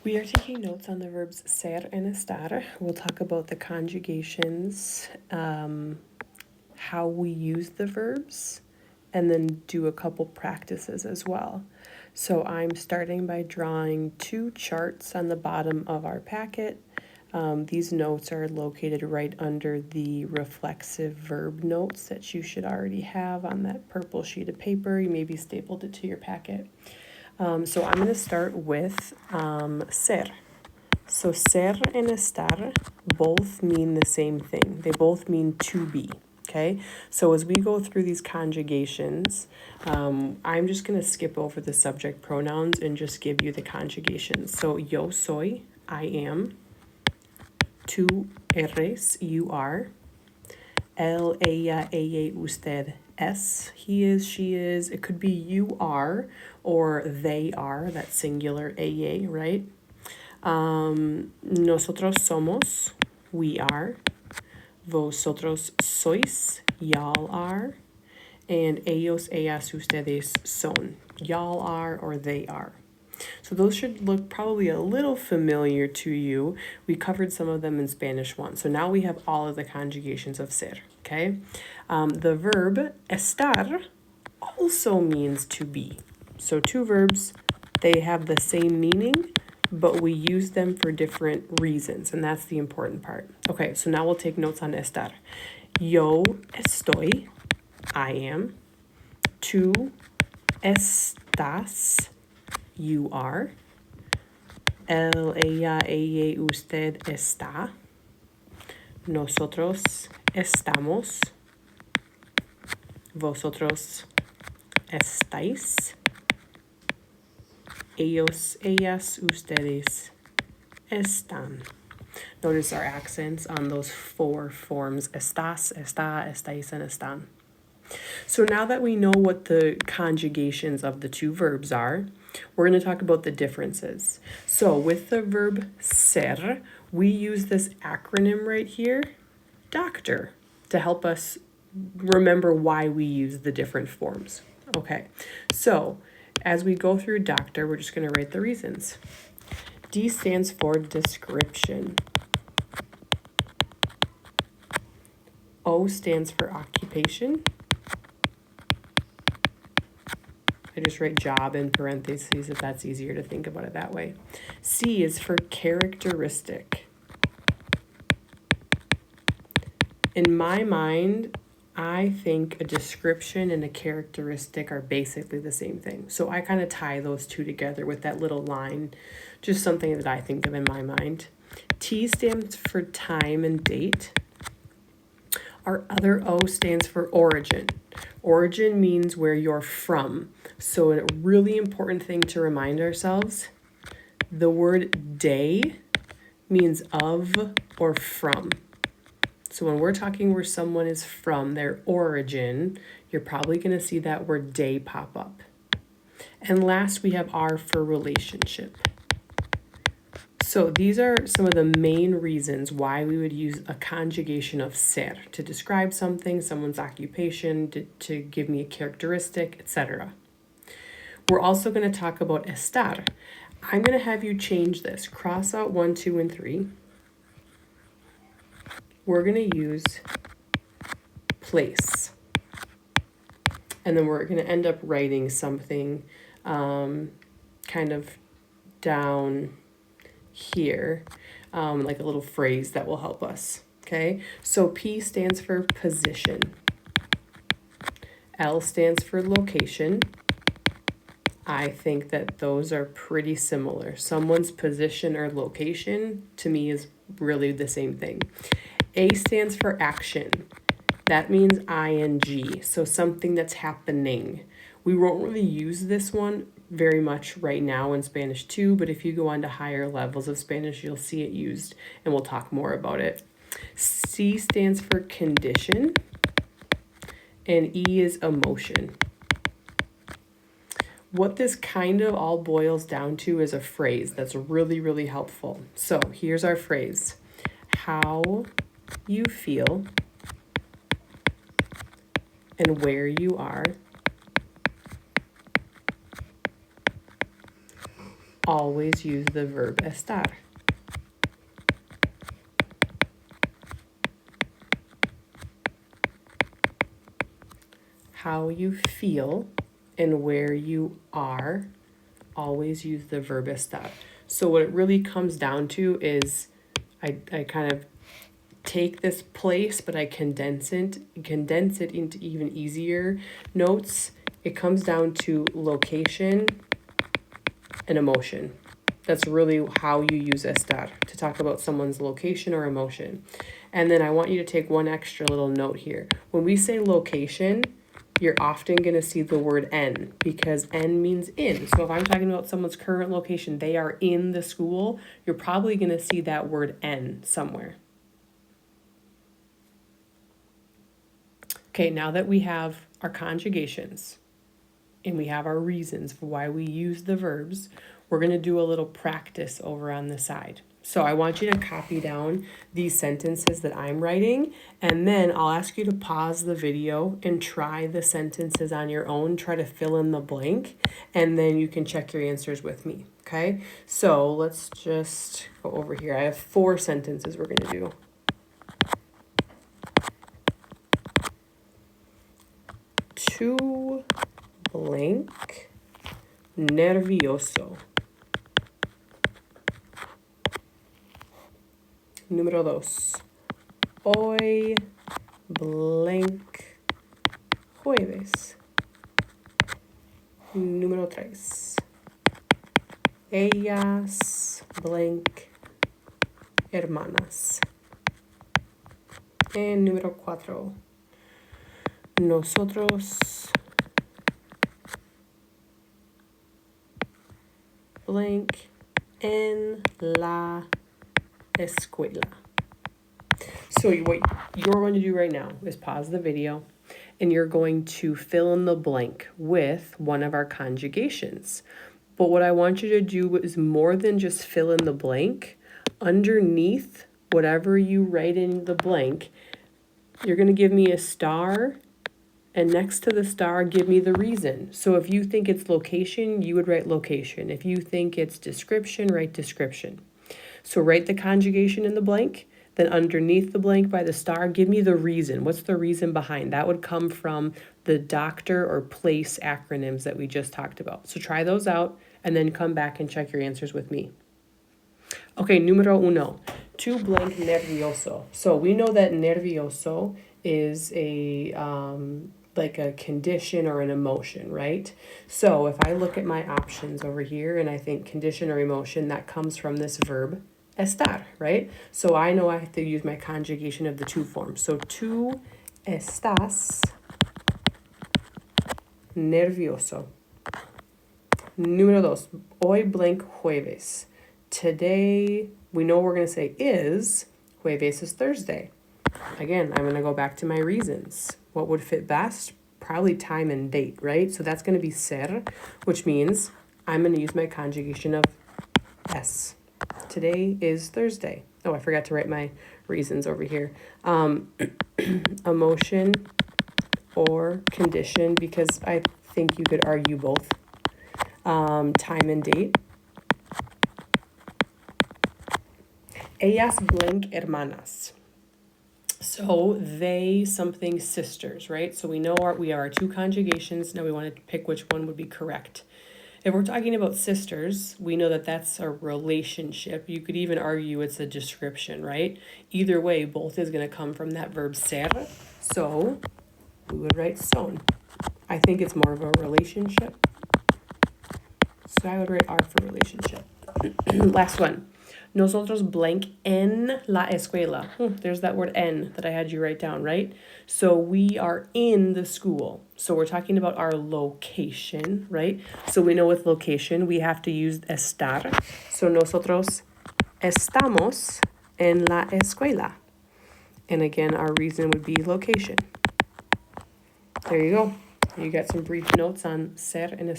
We are taking notes on the verbs ser and estar. We'll talk about the conjugations, how we use the verbs, and then do a couple practices as well. So I'm starting by drawing two charts on the bottom of our packet. These notes are located right under the reflexive verb notes that you should already have on that purple sheet of paper. You maybe stapled it to your packet. So I'm going to start with ser. So ser and estar both mean the same thing. They both mean to be, okay? So as we go through these conjugations, I'm just going to skip over the subject pronouns and just give you the conjugations. So yo soy, I am. Tú eres, you are. Él, ella, usted, es, he is, she is. It could be you are or they are, that singular ella, right? Nosotros somos, we are. Vosotros sois, y'all are. And ellos, ellas, ustedes son, y'all are or they are. So those should look probably a little familiar to you. We covered some of them in Spanish 1. So now we have all of the conjugations of ser, okay? The verb estar also means to be. So two verbs, they have the same meaning, but we use them for different reasons, and that's the important part. Okay, so now we'll take notes on estar. Yo estoy, I am. Tú estás, you are. Él, ella, usted está. Nosotros estamos. Vosotros estáis. Ellos, ellas, ustedes están. Notice our accents on those four forms: estás, está, estáis, and están. So now that we know what the conjugations of the two verbs are, we're going to talk about the differences. So with the verb ser, we use this acronym right here, doctor, to help us remember why we use the different forms. Okay, so as we go through doctor, we're just going to write the reasons. D stands for description. O stands for occupation. I just write job in parentheses if that's easier to think about it that way. C is for characteristic. In my mind, I think a description and a characteristic are basically the same thing. So I kind of tie those two together with that little line, just something that I think of in my mind. T stands for time and date. Our other O stands for origin. Origin means where you're from. So a really important thing to remind ourselves, the word day means of or from. So when we're talking where someone is from, their origin, you're probably going to see that word day pop up. And last, we have R for relationship. So these are some of the main reasons why we would use a conjugation of ser to describe something, someone's occupation, to give me a characteristic, etc. We're also going to talk about estar. I'm going to have you change this. Cross out 1, 2, and 3. We're going to use place. And then we're going to end up writing something kind of down here, like a little phrase that will help us. Okay, so P stands for position. L stands for location. I think that those are pretty similar. Someone's position or location to me is really the same thing. A stands for action. That means ing, so something that's happening. We won't really use this one very much right now in Spanish 2, but if you go on to higher levels of Spanish, you'll see it used, and we'll talk more about it. C stands for condition, and E is emotion. What this kind of all boils down to is a phrase that's really, really helpful. So here's our phrase. How you feel and where you are always use the verb estar. How you feel and where you are, always use the verb estar. So what it really comes down to is I kind of take this place, but I condense it into even easier notes. It comes down to location and emotion. That's really how you use estar, to talk about someone's location or emotion. And then I want you to take one extra little note here. When we say location, you're often going to see the word en, because en means in. So if I'm talking about someone's current location, they are in the school, you're probably going to see that word en somewhere. Okay, now that we have our conjugations and we have our reasons for why we use the verbs, we're going to do a little practice over on the side. So I want you to copy down these sentences that I'm writing, and then I'll ask you to pause the video and try the sentences on your own. Try to fill in the blank, and then you can check your answers with me, okay? So let's just go over here. I have 4 sentences we're going to do. Too blank nervioso. Número 2. Hoy blank jueves. Número 3. Ellas blank hermanas. And número 4. Nosotros blank en la escuela. So what you're going to do right now is pause the video, and you're going to fill in the blank with one of our conjugations. But what I want you to do is more than just fill in the blank. Underneath whatever you write in the blank, you're going to give me a star, and next to the star, give me the reason. So if you think it's location, you would write location. If you think it's description, write description. So write the conjugation in the blank, then underneath the blank by the star, give me the reason. What's the reason behind? That would come from the doctor or place acronyms that we just talked about. So try those out, and then come back and check your answers with me. Okay, número 1. Too blank nervioso. So we know that nervioso is a like a condition or an emotion, right? So if I look at my options over here and I think condition or emotion, that comes from this verb estar, right? So I know I have to use my conjugation of the to form. So tú estás nervioso. Número 2. Hoy blank jueves. Today, we know we're going to say is. Jueves is Thursday. Again, I'm going to go back to my reasons. What would fit best? Probably time and date, right? So that's going to be ser, which means I'm going to use my conjugation of es. Today is Thursday. Oh, I forgot to write my reasons over here. Emotion or condition, because I think you could argue both. Time and date. Ellas blank hermanas. So they something sisters, right? So we know we have our 2 conjugations. Now we want to pick which one would be correct. If we're talking about sisters, we know that that's a relationship. You could even argue it's a description, right? Either way, both is going to come from that verb ser. So we would write son. I think it's more of a relationship. So I would write R for relationship. Last one. Nosotros blank en la escuela. There's that word en that I had you write down, right? So we are in the school. So we're talking about our location, right? So we know with location, we have to use estar. So nosotros estamos en la escuela. And again, our reason would be location. There you go. You got some brief notes on ser and